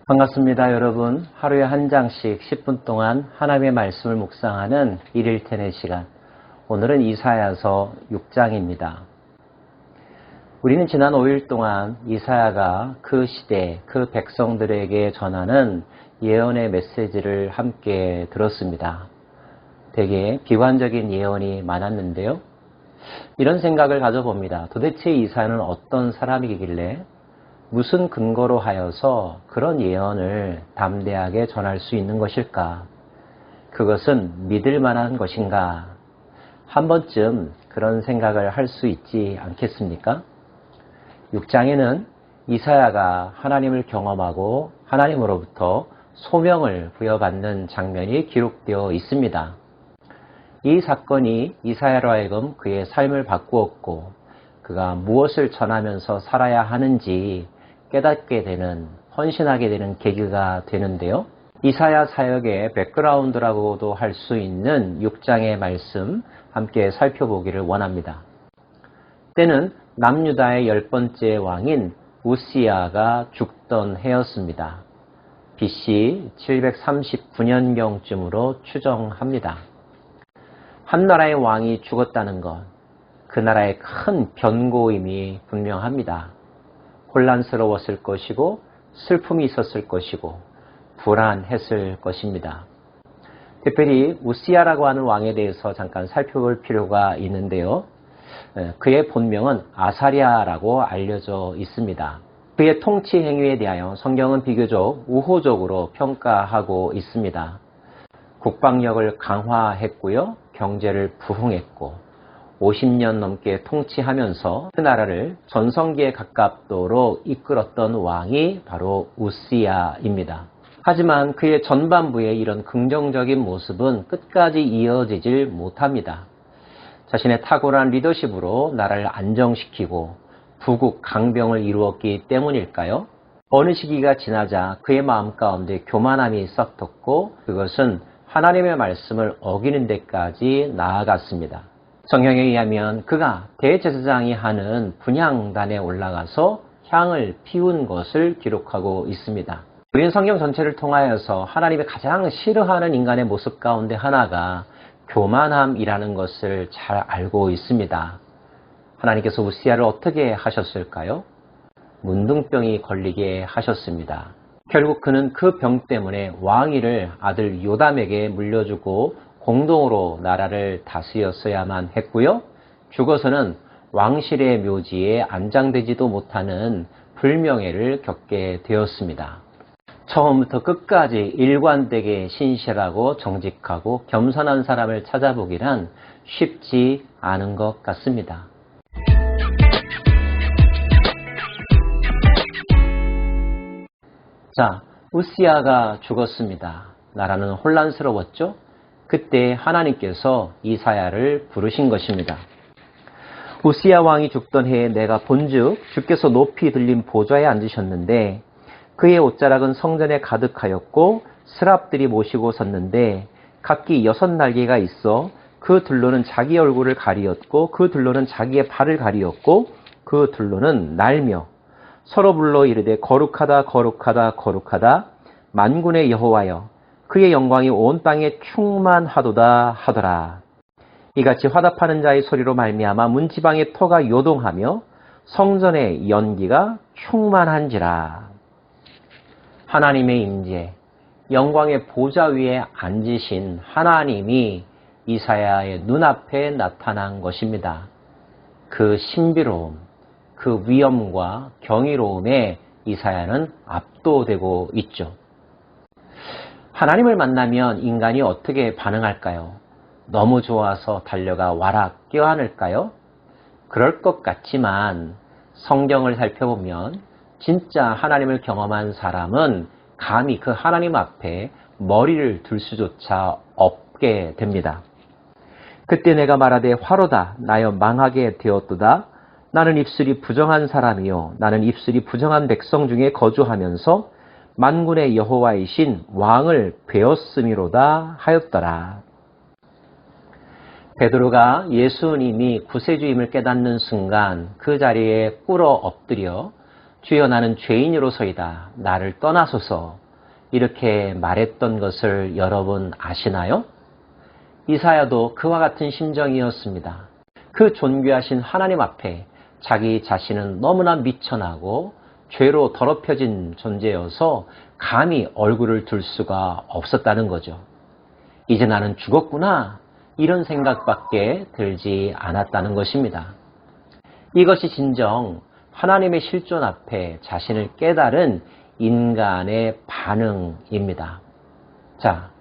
반갑습니다, 여러분. 하루에 한 장씩 10분 동안 하나님의 말씀을 묵상하는 일일텐의 시간. 오늘은 이사야서 6장입니다. 우리는 지난 5일 동안 이사야가 그 시대, 그 백성들에게 전하는 예언의 메시지를 함께 들었습니다. 되게 비관적인 예언이 많았는데요. 이런 생각을 가져봅니다. 도대체 이사야는 어떤 사람이길래 무슨 근거로 하여서 그런 예언을 담대하게 전할 수 있는 것일까? 그것은 믿을 만한 것인가? 한 번쯤 그런 생각을 할 수 있지 않겠습니까? 6장에는 이사야가 하나님을 경험하고 하나님으로부터 소명을 부여받는 장면이 기록되어 있습니다. 이 사건이 이사야로 하여금 그의 삶을 바꾸었고 그가 무엇을 전하면서 살아야 하는지 깨닫게 되는, 헌신하게 되는 계기가 되는데요. 이사야 사역의 백그라운드라고도 할 수 있는 6장의 말씀 함께 살펴보기를 원합니다. 때는 남유다의 10번째 왕인 우시야가 죽던 해였습니다. BC 739년경쯤으로 추정합니다. 한 나라의 왕이 죽었다는 것, 그 나라의 큰 변고임이 분명합니다. 혼란스러웠을 것이고 슬픔이 있었을 것이고 불안했을 것입니다. 특별히 우시야라고 하는 왕에 대해서 잠깐 살펴볼 필요가 있는데요. 그의 본명은 아사랴라고 알려져 있습니다. 그의 통치 행위에 대하여 성경은 비교적 우호적으로 평가하고 있습니다. 국방력을 강화했고요. 경제를 부흥했고 50년 넘게 통치하면서 그 나라를 전성기에 가깝도록 이끌었던 왕이 바로 우시야입니다. 하지만 그의 전반부의 이런 긍정적인 모습은 끝까지 이어지질 못합니다. 자신의 탁월한 리더십으로 나라를 안정시키고 부국 강병을 이루었기 때문일까요? 어느 시기가 지나자 그의 마음 가운데 교만함이 썩었고 그것은 하나님의 말씀을 어기는 데까지 나아갔습니다. 성경에 의하면 그가 대제사장이 하는 분향단에 올라가서 향을 피운 것을 기록하고 있습니다. 우리는 성경 전체를 통하여서 하나님이 가장 싫어하는 인간의 모습 가운데 하나가 교만함이라는 것을 잘 알고 있습니다. 하나님께서 우시야를 어떻게 하셨을까요? 문둥병이 걸리게 하셨습니다. 결국 그는 그 병 때문에 왕위를 아들 요담에게 물려주고 공동으로 나라를 다스렸어야만 했고요. 죽어서는 왕실의 묘지에 안장되지도 못하는 불명예를 겪게 되었습니다. 처음부터 끝까지 일관되게 신실하고 정직하고 겸손한 사람을 찾아보기란 쉽지 않은 것 같습니다. 자, 우시야가 죽었습니다. 나라는 혼란스러웠죠? 그때 하나님께서 이사야를 부르신 것입니다. 우시야 왕이 죽던 해에 내가 본즉 주께서 높이 들린 보좌에 앉으셨는데 그의 옷자락은 성전에 가득하였고 스랍들이 모시고 섰는데 각기 6날개가 있어 그 둘로는 자기 얼굴을 가리었고 그 둘로는 자기의 발을 가리었고 그 둘로는 날며 서로 불러 이르되 거룩하다 거룩하다 거룩하다 만군의 여호와여 그의 영광이 온 땅에 충만하도다 하더라. 이같이 화답하는 자의 소리로 말미암아 문지방의 터가 요동하며 성전의 연기가 충만한지라. 하나님의 임재, 영광의 보좌 위에 앉으신 하나님이 이사야의 눈앞에 나타난 것입니다. 그 신비로움, 그 위엄과 경이로움에 이사야는 압도되고 있죠. 하나님을 만나면 인간이 어떻게 반응할까요? 너무 좋아서 달려가 와락 껴안을까요? 그럴 것 같지만 성경을 살펴보면 진짜 하나님을 경험한 사람은 감히 그 하나님 앞에 머리를 들 수조차 없게 됩니다. 그때 내가 말하되 화로다 나여 망하게 되었도다. 나는 입술이 부정한 사람이요 나는 입술이 부정한 백성 중에 거주하면서 만군의 여호와이신 왕을 베었음이로다 하였더라. 베드로가 예수님이 구세주임을 깨닫는 순간 그 자리에 꿇어 엎드려 주여 나는 죄인으로서이다. 나를 떠나소서. 이렇게 말했던 것을 여러분 아시나요? 이사야도 그와 같은 심정이었습니다. 그 존귀하신 하나님 앞에 자기 자신은 너무나 미천하고 죄로 더럽혀진 존재여서 감히 얼굴을 들 수가 없었다는 거죠. 이제 나는 죽었구나. 이런 생각밖에 들지 않았다는 것입니다. 이것이 진정 하나님의 실존 앞에 자신을 깨달은 인간의 반응입니다. 자,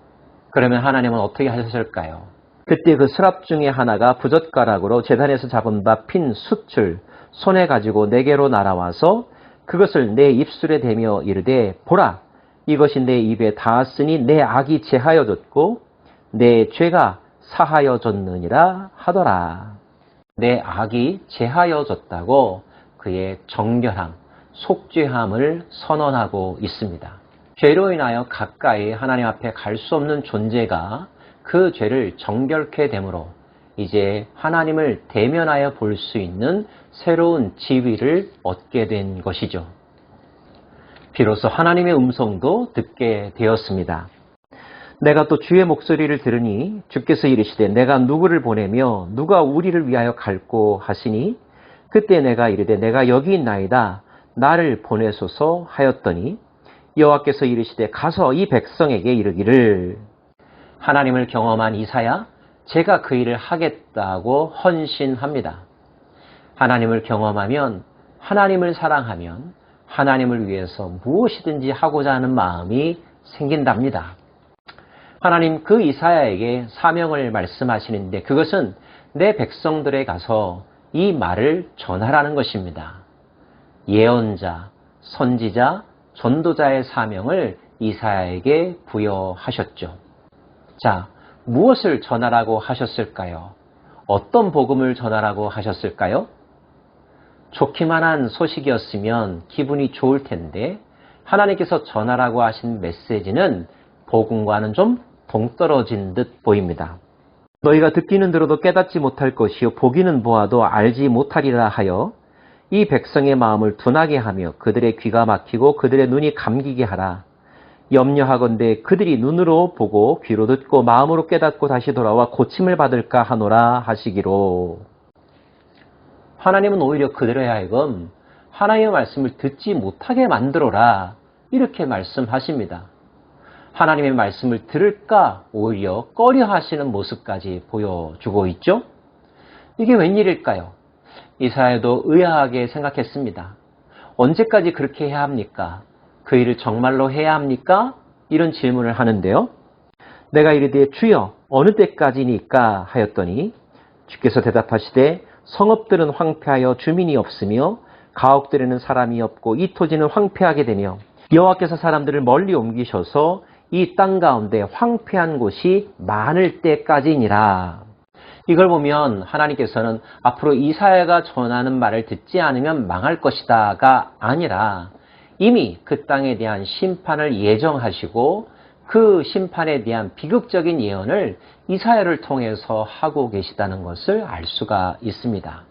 그러면 하나님은 어떻게 하셨을까요? 그때 그 스랍 중에 하나가 부젓가락으로 제단에서 잡은 바 핀 숯을 손에 가지고 내게로 날아와서 그것을 내 입술에 대며 이르되 보라, 이것이 내 입에 닿았으니 내 악이 제하여졌고 내 죄가 사하여졌느니라 하더라. 내 악이 제하여졌다고 그의 정결함, 속죄함을 선언하고 있습니다. 죄로 인하여 가까이 하나님 앞에 갈 수 없는 존재가 그 죄를 정결케 됨으로 이제 하나님을 대면하여 볼 수 있는 새로운 지위를 얻게 된 것이죠. 비로소 하나님의 음성도 듣게 되었습니다. 내가 또 주의 목소리를 들으니 주께서 이르시되 내가 누구를 보내며 누가 우리를 위하여 갈꼬 하시니 그때 내가 이르되 내가 여기 있나이다. 나를 보내소서 하였더니 여호와께서 이르시되 가서 이 백성에게 이르기를 하나님을 경험한 이사야 제가 그 일을 하겠다고 헌신합니다. 하나님을 경험하면 하나님을 사랑하면 하나님을 위해서 무엇이든지 하고자 하는 마음이 생긴답니다. 하나님 그 이사야에게 사명을 말씀하시는데 그것은 내 백성들에 가서 이 말을 전하라는 것입니다. 예언자, 선지자, 전도자의 사명을 이사야에게 부여하셨죠. 자, 무엇을 전하라고 하셨을까요? 어떤 복음을 전하라고 하셨을까요? 좋기만 한 소식이었으면 기분이 좋을 텐데 하나님께서 전하라고 하신 메시지는 복음과는 좀 동떨어진 듯 보입니다. 너희가 듣기는 들어도 깨닫지 못할 것이요 보기는 보아도 알지 못하리라 하여 이 백성의 마음을 둔하게 하며 그들의 귀가 막히고 그들의 눈이 감기게 하라. 염려하건대 그들이 눈으로 보고 귀로 듣고 마음으로 깨닫고 다시 돌아와 고침을 받을까 하노라 하시기로. 하나님은 오히려 그들의 하여금 하나님의 말씀을 듣지 못하게 만들어라 이렇게 말씀하십니다. 하나님의 말씀을 들을까 오히려 꺼려 하시는 모습까지 보여주고 있죠. 이게 웬일일까요? 이사야도 의아하게 생각했습니다. 언제까지 그렇게 해야 합니까? 그 일을 정말로 해야 합니까? 이런 질문을 하는데요. 내가 이르되 주여 어느 때까지니까 하였더니 주께서 대답하시되 성읍들은 황폐하여 주민이 없으며 가옥들에는 사람이 없고 이 토지는 황폐하게 되며 여호와께서 사람들을 멀리 옮기셔서 이 땅 가운데 황폐한 곳이 많을 때까지니라. 이걸 보면 하나님께서는 앞으로 이사야가 전하는 말을 듣지 않으면 망할 것이다가 아니라 이미 그 땅에 대한 심판을 예정하시고 그 심판에 대한 비극적인 예언을 이사야를 통해서 하고 계시다는 것을 알 수가 있습니다.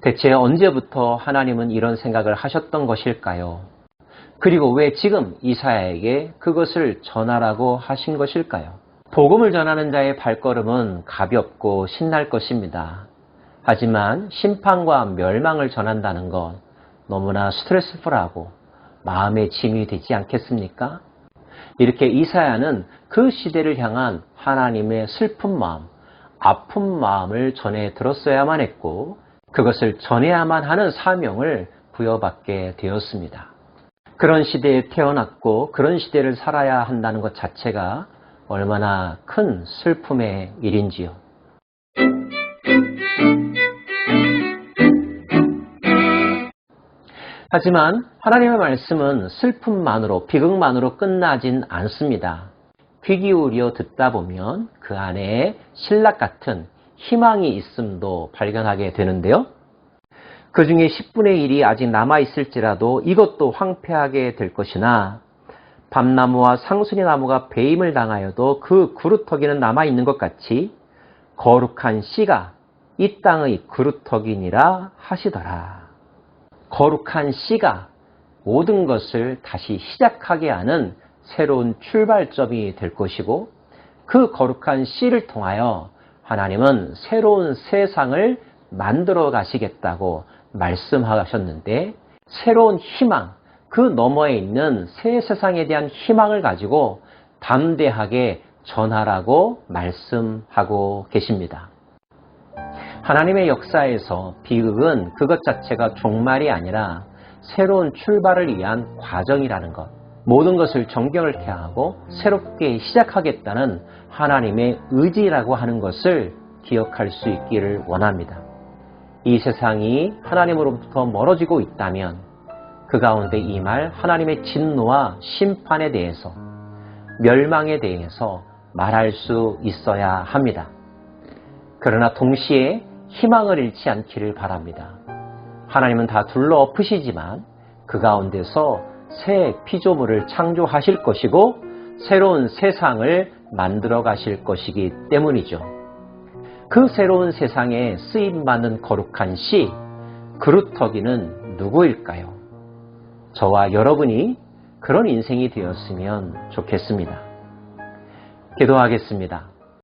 대체 언제부터 하나님은 이런 생각을 하셨던 것일까요? 그리고 왜 지금 이사야에게 그것을 전하라고 하신 것일까요? 복음을 전하는 자의 발걸음은 가볍고 신날 것입니다. 하지만 심판과 멸망을 전한다는 것 너무나 스트레스풀하고 마음의 짐이 되지 않겠습니까? 이렇게 이사야는 그 시대를 향한 하나님의 슬픈 마음, 아픈 마음을 전해 들었어야만 했고 그것을 전해야만 하는 사명을 부여받게 되었습니다. 그런 시대에 태어났고 그런 시대를 살아야 한다는 것 자체가 얼마나 큰 슬픔의 일인지요. 하지만 하나님의 말씀은 슬픔만으로, 비극만으로 끝나진 않습니다. 귀 기울여 듣다 보면 그 안에 신락 같은 희망이 있음도 발견하게 되는데요. 그 중에 10분의 1이 아직 남아있을지라도 이것도 황폐하게 될 것이나 밤나무와 상수리 나무가 배임을 당하여도 그 그루터기는 남아있는 것 같이 거룩한 씨가 이 땅의 그루터기니라 하시더라. 거룩한 씨가 모든 것을 다시 시작하게 하는 새로운 출발점이 될 것이고, 그 거룩한 씨를 통하여 하나님은 새로운 세상을 만들어 가시겠다고 말씀하셨는데, 새로운 희망, 그 너머에 있는 새 세상에 대한 희망을 가지고 담대하게 전하라고 말씀하고 계십니다. 하나님의 역사에서 비극은 그것 자체가 종말이 아니라 새로운 출발을 위한 과정이라는 것, 모든 것을 정경을 케하고 새롭게 시작하겠다는 하나님의 의지라고 하는 것을 기억할 수 있기를 원합니다. 이 세상이 하나님으로부터 멀어지고 있다면 그 가운데 임할 하나님의 진노와 심판에 대해서, 멸망에 대해서 말할 수 있어야 합니다. 그러나 동시에 희망을 잃지 않기를 바랍니다. 하나님은 다 둘러엎으시지만 그 가운데서 새 피조물을 창조하실 것이고 새로운 세상을 만들어 가실 것이기 때문이죠. 그 새로운 세상에 쓰임받는 거룩한 씨, 그루터기는 누구일까요? 저와 여러분이 그런 인생이 되었으면 좋겠습니다. 기도하겠습니다.